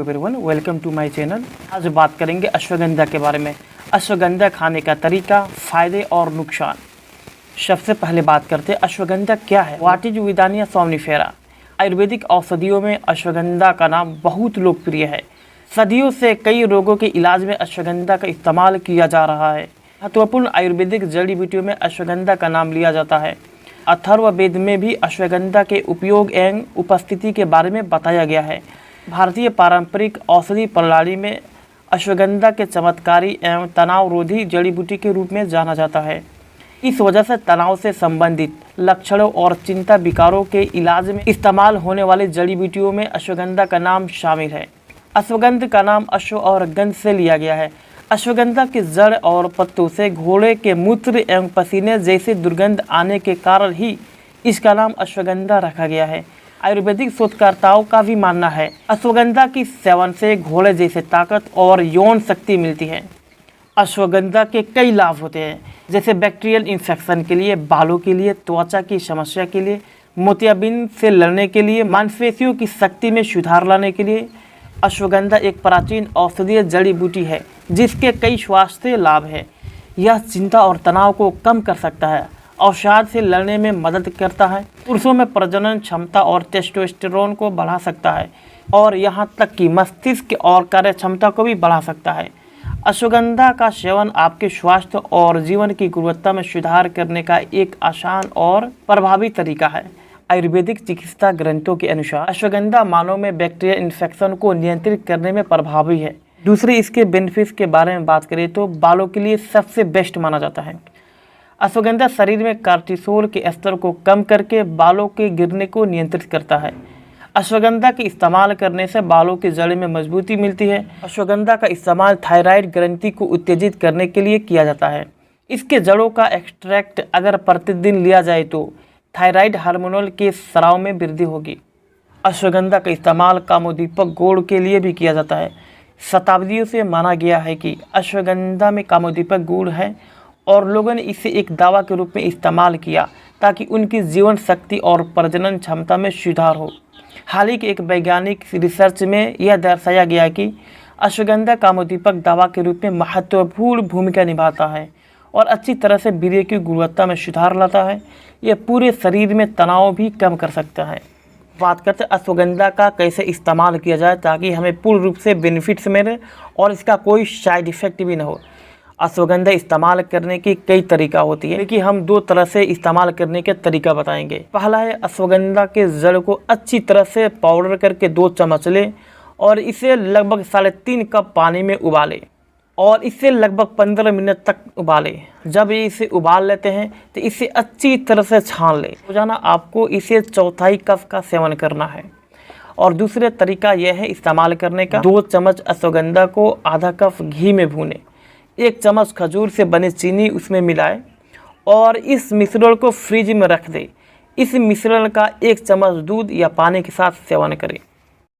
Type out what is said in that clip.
Everyone, welcome to my channel. आज बात करेंगे अश्वगंधा के बारे में। अश्वगंधा खाने का तरीका, फ़ायदे और नुकसान। सबसे पहले बात करते हैं अश्वगंधा क्या है। What is withania somnifera. Ayurvedic औषधियों में अश्वगंधा का नाम बहुत लोकप्रिय है। सदियों से कई रोगों के इलाज में अश्वगंधा का इस्तेमाल किया जा रहा है। महत्वपूर्ण आयुर्वेदिक जड़ी बूटियों में अश्वगंधा का नाम लिया जाता है। अथर्ववेद में भी अश्वगंधा के उपयोग एवं उपस्थिति के बारे में बताया गया है। भारतीय पारंपरिक औषधि प्रणाली में अश्वगंधा के चमत्कारी एवं तनावरोधी जड़ी बूटी के रूप में जाना जाता है। इस वजह से तनाव से संबंधित लक्षणों और चिंता विकारों के इलाज में इस्तेमाल होने वाली जड़ी बूटियों में अश्वगंधा का नाम शामिल है। अश्वगंध का नाम अश्व और गंध से लिया गया है। अश्वगंधा की जड़ और पत्तों से घोड़े के मूत्र एवं पसीने जैसी दुर्गंध आने के कारण ही इसका नाम अश्वगंधा रखा गया है। आयुर्वेदिक शोधकर्ताओं का भी मानना है अश्वगंधा की सेवन से घोड़े जैसे ताकत और यौन शक्ति मिलती है। अश्वगंधा के कई लाभ होते हैं, जैसे बैक्टीरियल इन्फेक्शन के लिए, बालों के लिए, त्वचा की समस्या के लिए, मोतियाबिंद से लड़ने के लिए, मांसपेशियों की शक्ति में सुधार लाने के लिए। अश्वगंधा एक प्राचीन औषधीय जड़ी बूटी है जिसके कई स्वास्थ्य लाभ हैं। यह चिंता और तनाव को कम कर सकता है, अवसाद से लड़ने में मदद करता है, पुरुषों में प्रजनन क्षमता और टेस्टोस्टेरोन को बढ़ा सकता है और यहाँ तक कि मस्तिष्क और कार्य क्षमता को भी बढ़ा सकता है। अश्वगंधा का सेवन आपके स्वास्थ्य और जीवन की गुणवत्ता में सुधार करने का एक आसान और प्रभावी तरीका है। आयुर्वेदिक चिकित्सा ग्रंथों के अनुसार अश्वगंधा मानव में बैक्टीरियल इन्फेक्शन को नियंत्रित करने में प्रभावी है। दूसरी, इसके बेनिफिट्स के बारे में बात करें तो बालों के लिए सबसे बेस्ट माना जाता है। अश्वगंधा शरीर में कार्टिसोल के स्तर को कम करके बालों के गिरने को नियंत्रित करता है। अश्वगंधा के इस्तेमाल करने से बालों की जड़ में मजबूती मिलती है। अश्वगंधा का इस्तेमाल थायराइड ग्रंथि को उत्तेजित करने के लिए किया जाता है। इसके जड़ों का एक्सट्रैक्ट अगर प्रतिदिन लिया जाए तो थायराइड हार्मोनल के स्राव में वृद्धि होगी। अश्वगंधा का इस्तेमाल कामोद्दीपक गुण के लिए भी किया जाता है। शताब्दियों से माना गया है कि अश्वगंधा में कामोद्दीपक गुण है और लोगों ने इसे एक दवा के रूप में इस्तेमाल किया ताकि उनकी जीवन शक्ति और प्रजनन क्षमता में सुधार हो। हाल ही के एक वैज्ञानिक रिसर्च में यह दर्शाया गया कि अश्वगंधा कामोद्दीपक दवा के रूप में महत्वपूर्ण भूमिका निभाता है और अच्छी तरह से वीर्य की गुणवत्ता में सुधार लाता है। यह पूरे शरीर में तनाव भी कम कर सकता है। बात करते हैं अश्वगंधा का कैसे इस्तेमाल किया जाए ताकि हमें पूर्ण रूप से बेनिफिट्स मिले और इसका कोई साइड इफ़ेक्ट भी ना हो। अश्वगंधा इस्तेमाल करने की कई तरीका होती है, लेकिन हम दो तरह से इस्तेमाल करने के तरीका बताएंगे। पहला है अश्वगंधा के जड़ को अच्छी तरह से पाउडर करके 2 चम्मच लें और इसे लगभग 3.5 कप पानी में उबालें और इसे लगभग 15 मिनट तक उबालें। जब ये इसे उबाल लेते हैं तो इसे अच्छी तरह से छान लें। रोजाना आपको इसे 1/4 कप का सेवन करना है। और दूसरे तरीका यह है इस्तेमाल करने का, 2 चम्मच अश्वगंधा को आधा कप घी में भूनें, 1 चम्मच खजूर से बनी चीनी उसमें मिलाएं और इस मिश्रण को फ्रिज में रख दें। इस मिश्रण का 1 चम्मच दूध या पानी के साथ सेवन करें।